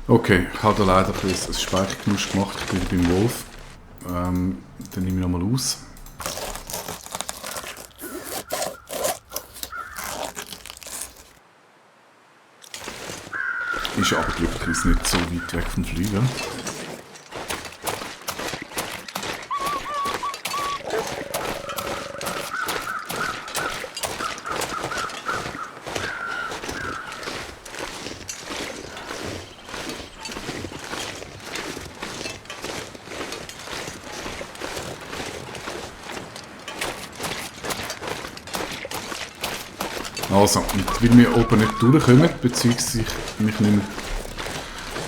Okay, ich habe da leider ein bisschen ein Speichergenusch gemacht. Ich bin beim Wolf. Dann nehme ich nochmal aus. Ist aber glücklicherweise nicht so weit weg vom Fliegen. Also, und weil wir oben nicht durchkommen, beziehungsweise ich mich nicht mehr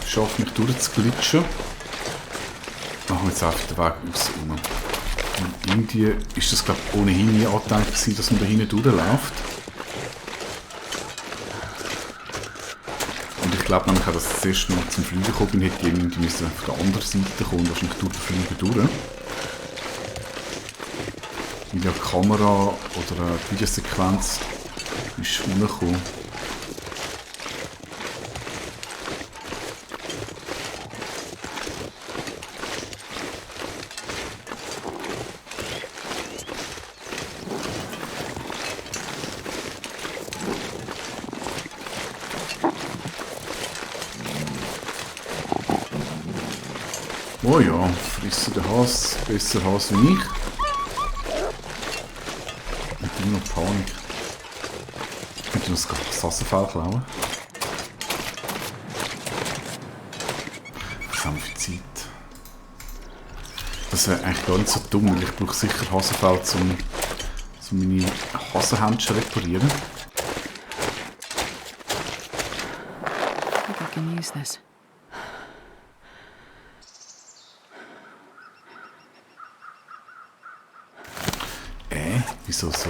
schaffe, mich durchzuglitschen, machen wir jetzt einfach den Weg aus rum. Und irgendwie ist das, glaube ich, ohnehin nie angedenkt gewesen, dass man da hinten durchläuft. Und ich glaube nämlich auch, dass ich zuerst noch zum Fliegen gekommen bin, hätte ich irgendwie müssen auf der anderen Seite kommen, wahrscheinlich durch den Flieger durch. Und ja, die Kamera oder die Videosequenz ist rausgekommen. Oh ja, frissen den Hase, besser Hase wie ich. Und immer noch Panik. Ich könnte noch das Hassenfell klauen. Was haben wir für Zeit? Das wäre eigentlich gar nicht so dumm, weil ich brauche sicher Hassenfell, um meine Hasenhände zu reparieren. I think I can use this. Wieso so?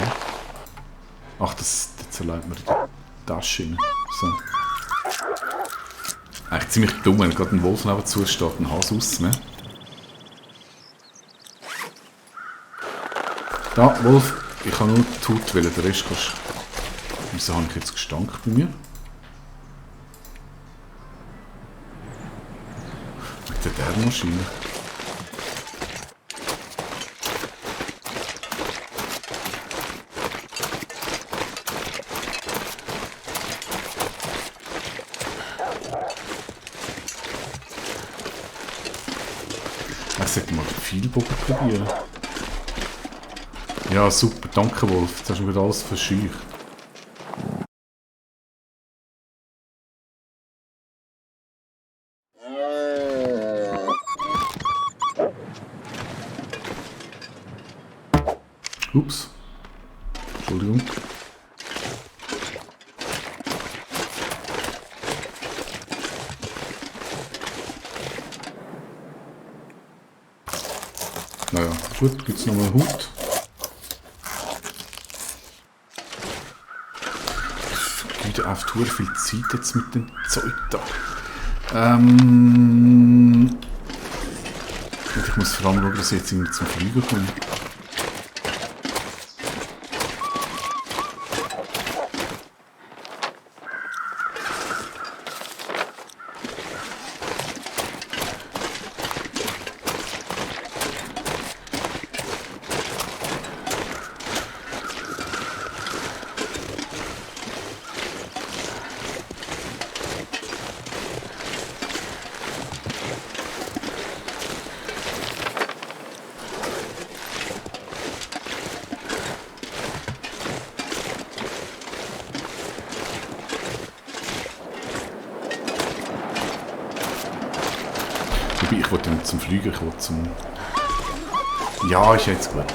Ach, das zerlegt mir die Tasche rein. So. Eigentlich ziemlich dumm, wenn gerade ein Wolf neben zu steht, einen Hase rauszunehmen. Da, Wolf, ich habe nur die Haut wählen, den Rest kannst du... Wieso habe ich jetzt Gestank bei mir? Mit der Maschine. Ich sollte mal den Pfeilbogen probieren. Ja, super, danke Wolf. Jetzt hast du mir wieder alles verscheucht. Ups. Entschuldigung. Naja, gut, gibt es nochmal einen Hut. Ich vergeude einfach viel Zeit jetzt mit dem Zeug da. Und ich muss vor allem schauen, dass ich jetzt irgendwie zum Fliegen komme. Ich wollte nicht zum Fliegen, ich wollte zum... Ja, ist jetzt gut.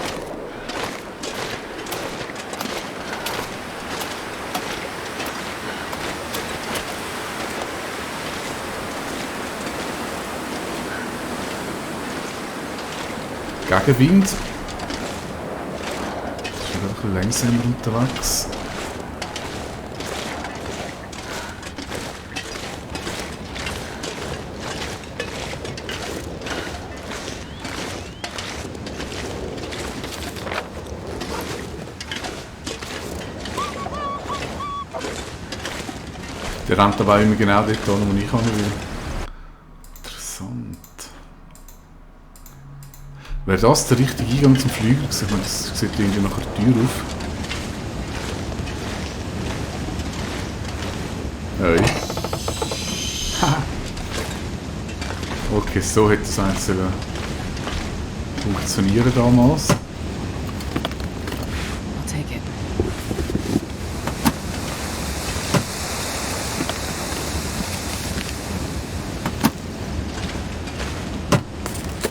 Gegenwind. Ich bin ein bisschen langsamer unterwegs. Der rennt dabei immer genau dort hin, wo ich hin will. Interessant. Wäre das der richtige Eingang zum Flügel gewesen? Ich meine, das sieht irgendwie nach der Tür auf. Hey. Okay, so hätte das einzelne funktionieren damals. I'll take it.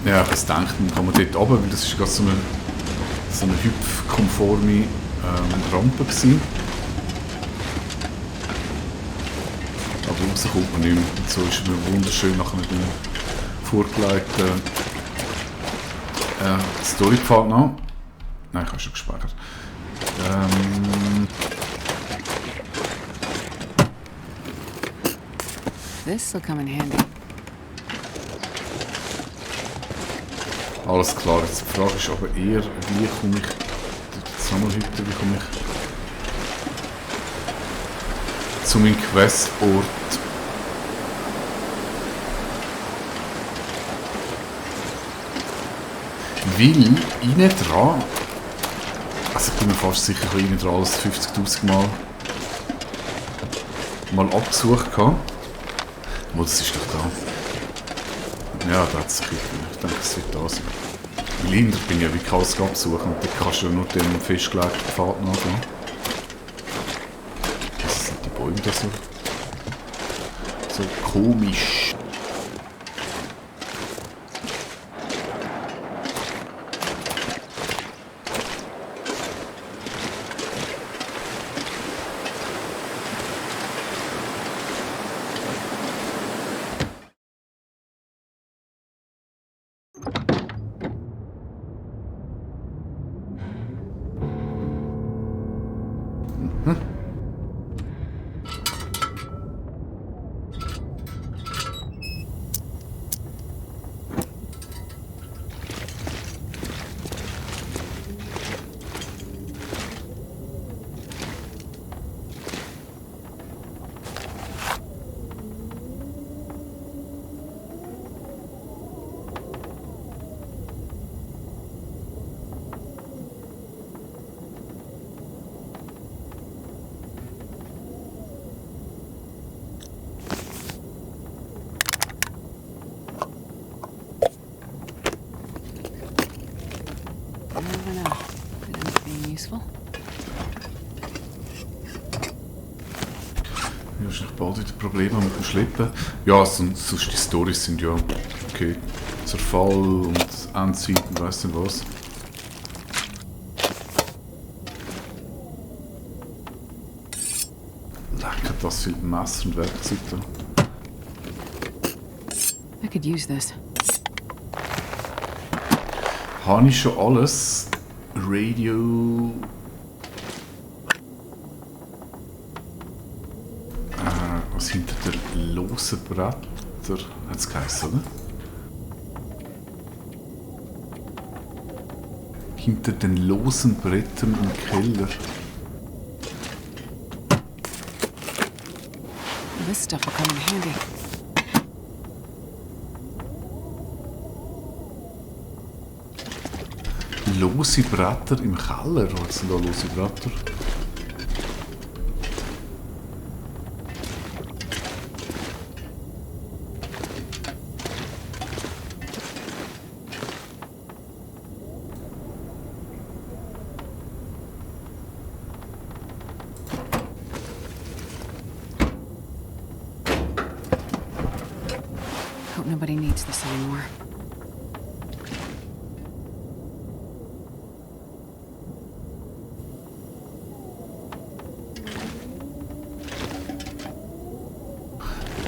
Ja, ich denke, dann kann man dort runter, weil das ist gerade so eine hüpfkonforme Rampe gewesen. Aber rauskommt man nicht mehr. Und so ist mir wunderschön nachher mit einem vorgelegten Storypfad noch. Nein, ich habe schon gespeichert. This'll come in handy. Alles klar, jetzt die Frage ist aber eher, wie komme ich die Sammelhütte, wie komme ich zu meinem Questort? Weil innen dran, also ich bin mir fast sicher, ich habe innen dran alles 50'000 Mal abgesucht gehabt. Oh, das ist doch da. Ja, da hat es sich ich denke, es wird da sein. Weil hinter bin ich ja wie Chaos absuchen und dann kannst du ja nur den festgelegten Pfad nachgehen. Was sind die Bäume da so komisch? You never know. Could end up being useful. Wahrscheinlich bald wieder Probleme mit dem Schleppen. Ja, sonst die Storys sind ja okay. Zerfall und Endzeit und weiss nicht was. Lecker, das viel Messer und Werkzeug da. I could use this. Habe ich schon alles? Radio... was hinter der losen Bretter hat es geheißen, oder? Hinter den losen Brettern im Keller. This stuff will come in handy. Lose Bretter im Keller? Was sind da lose Bretter? Hope nobody needs this anymore.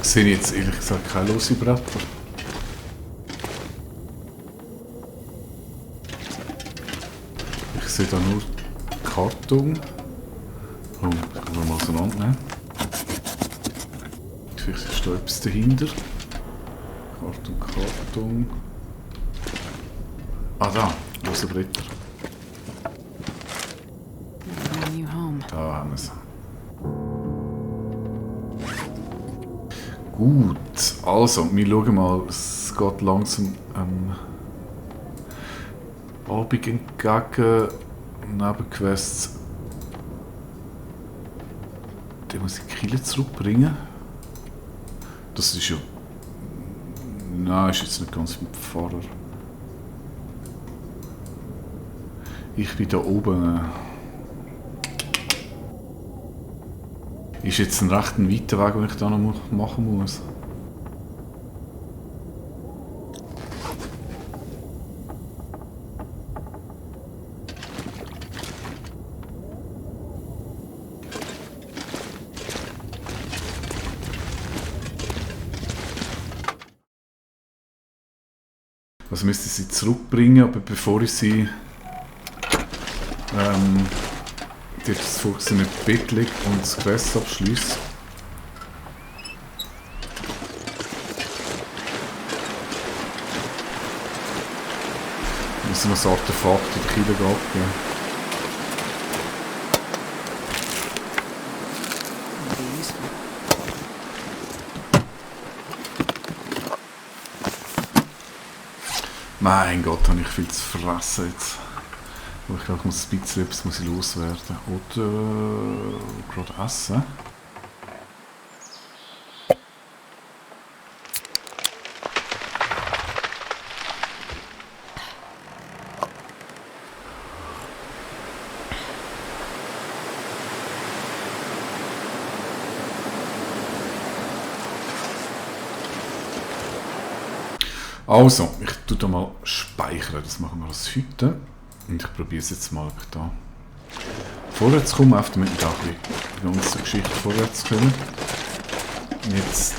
Ich sehe jetzt ehrlich gesagt keine lose Bretter. Ich sehe da nur Karton. Oh, ich kann mal auseinandernehmen. Vielleicht ist da etwas dahinter. Karton. Ah, da, lose Bretter. Bring you home. Da haben wir es. Gut, also, wir schauen mal, es geht langsam Abend entgegen, Nebenquests. Den muss ich die Kille zurückbringen. Das ist ja... Nein, ist jetzt nicht ganz mit Pfarrer. Ich bin da oben. Ist jetzt ein recht weiter Weg, den ich da noch machen muss. Also müsste ich sie zurückbringen, aber bevor ich sie das vorgesehene Bett lege und das Quest abschließe, muss ich noch das Artefakt in die Kille abgeben. Mein Gott, habe ich viel zu fressen jetzt. Ich glaube, ich muss ein bisschen etwas loswerden. Oder gerade essen. Also, ich tue da mal speichern, das machen wir als heute. Und ich probiere es jetzt mal, ob ich da vorwärts komme, einfach damit wir da ein bisschen die ganze Geschichte vorwärts kommen. Jetzt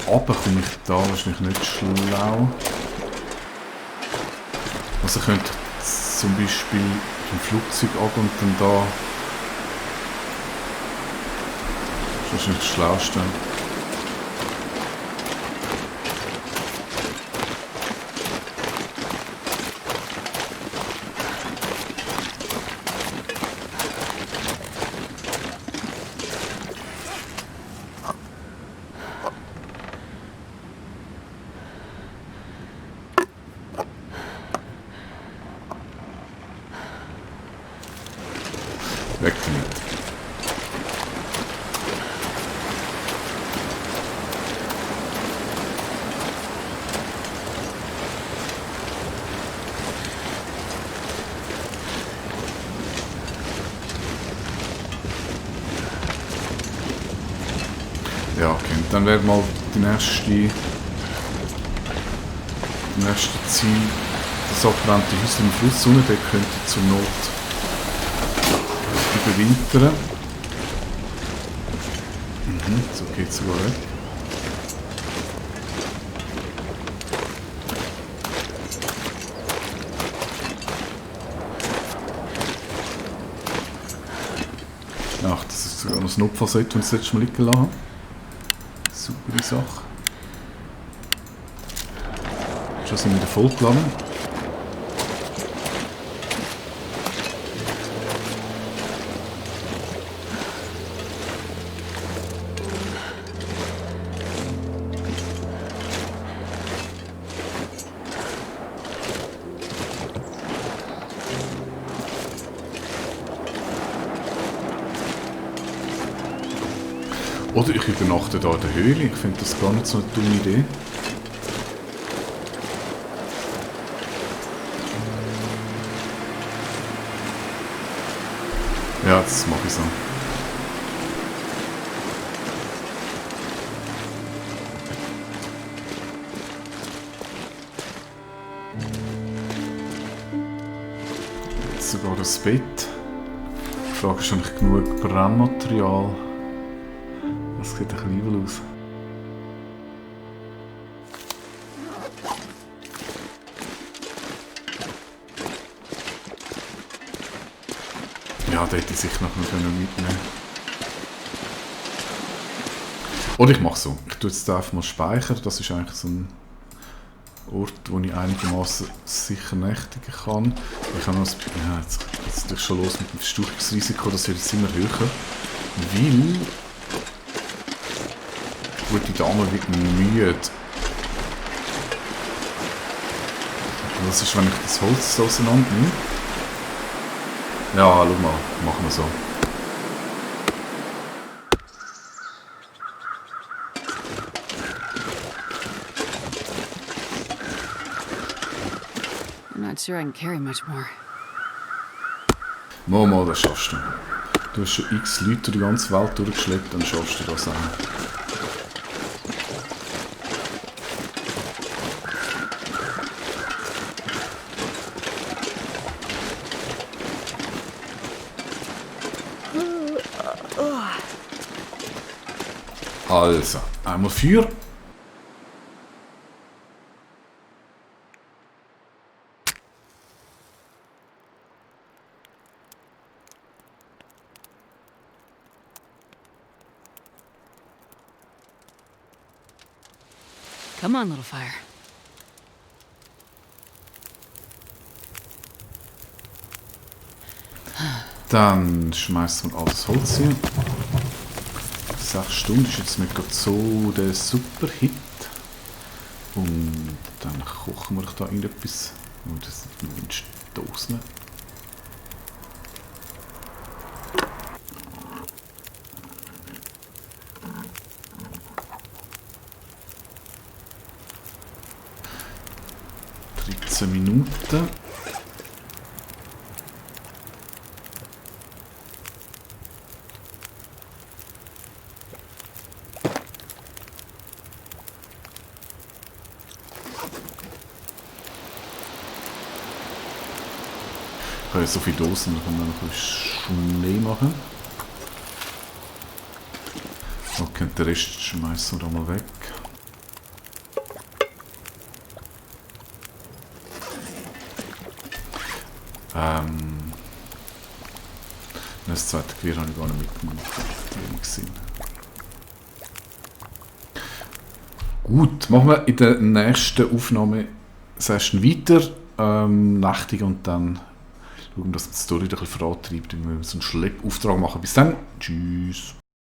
runter komme ich da wahrscheinlich nicht schlau. Also ich könnte zum Beispiel im Flugzeug ab und dann da... Das ist wahrscheinlich das Schlauste. Weg damit. Ja, okay. Dann wäre mal die nächste Ziel das abgebrannte Häuschen im Fluss unten. Der könnte zur Not überwintern. So geht es sogar weg. Ach, das ist sogar noch ein Notfallset, wenn es das letzte Mal liegen lassen. Super Sache. Schon sind wir wieder vollgeladen. Oder ich übernachte hier in der Höhle. Ich finde das gar nicht so eine dumme Idee. Ja, das mache ich so. Jetzt sogar das Bett. Die Frage ist, habe ich genug Brennmaterial? Das sieht ein bisschen übel aus. Ja, da hätte ich sicher noch mitnehmen können. Oder ich mache so. Ich tue jetzt einfach mal speichern. Das ist eigentlich so ein Ort, wo ich einigermaßen sicher nächtigen kann. Ich habe noch das, ja, jetzt ist schon los mit dem Verstauchungsrisiko. Das wird jetzt immer höher. Weil Gute Dame wird müde. Was ist, wenn ich das Holz so auseinander nehme? Ja, schau mal, machen wir so. I'm not sure I can carry much more. Mal, das schaffst du. Du hast schon x Leute durch die ganze Welt durchgeschleppt, dann schaffst du das auch. Also, einmal Feuer. Come on, little fire. Dann schmeißen wir alles Holz hin. 6 Stunden ist jetzt nicht gerade so der Super-Hit. Und dann kochen wir da irgendetwas. Und das sind Dosen. Minuten. Ich habe so viele Dosen, da kann man noch ein bisschen Schnee machen. Okay, den Rest schmeißen wir da mal weg. Das zweite Gewehr habe ich gar nicht mitgenommen. Gut, machen wir in der nächsten Aufnahmesession weiter. Nächtig und dann schauen, dass wir die Story ein bisschen vorantreibt, wenn wir so einen Schleppauftrag machen. Bis dann, tschüss.